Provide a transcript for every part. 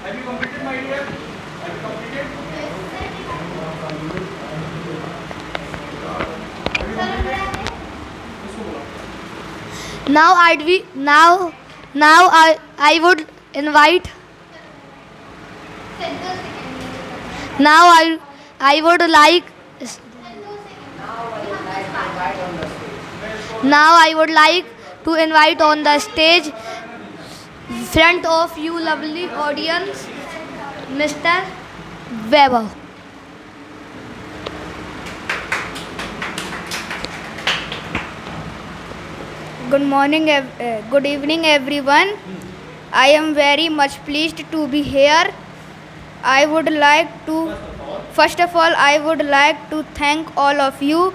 Have you completed, my dear? Have you completed? Have you completed? इसको बोलो. Now I would invite. Now I would like. Now I would like to invite on the stage, front of you lovely audience, Mr. Weber. Good evening, everyone. I am very much pleased to be here. I would like to, first of all, I would like to thank all of you,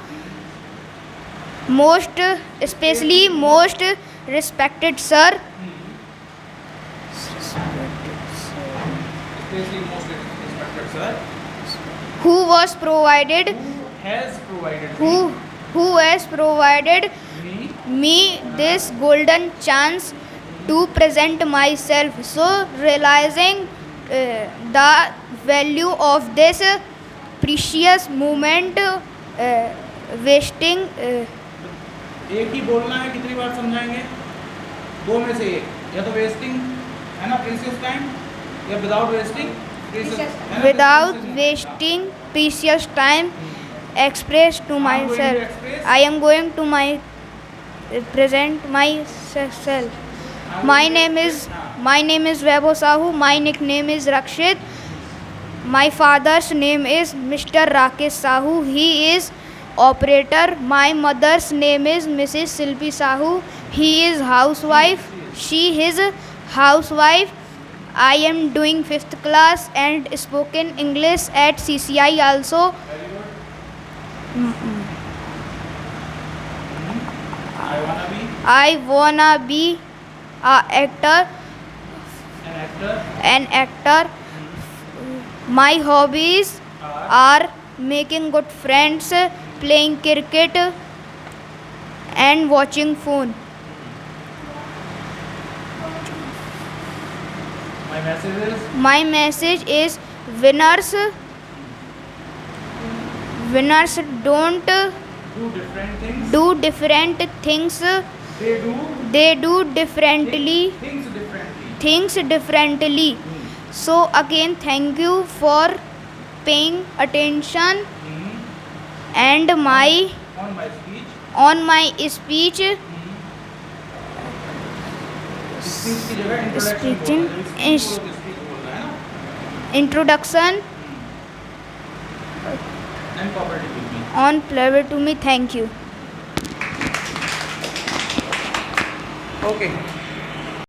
especially most respected sir, Especially most respected sir. who was provided, Has provided who, who has provided me me this golden chance to present myself. So, realizing the value of this precious moment, wasting. एक ही बोलना है. कितनी बार समझाएंगे? दो में से एक. या तो वेस्टिंग है ना प्रीशियस टाइम, या without wasting Without wasting precious time, express to myself. I am going to present myself. My name is Vaibhav Sahu. My nickname is Rakshit. My father's name is Mr. Rakesh Sahu. He is operator. My mother's name is Mrs. Silpi Sahu. He is housewife. She is housewife. I am doing 5th class and spoken English at CCI also. I wanna be an an actor. My hobbies are making good friends, playing cricket, and watching phone. My message is My message is winners don't do different things. do different things. They do differently things differently. So again, thank you for paying attention and my On my speech. on my speech. Speech की जगह Speaking introduction बोलना है ना. Introduction And cooperative with me. on pleasure to me. Thank you. Okay.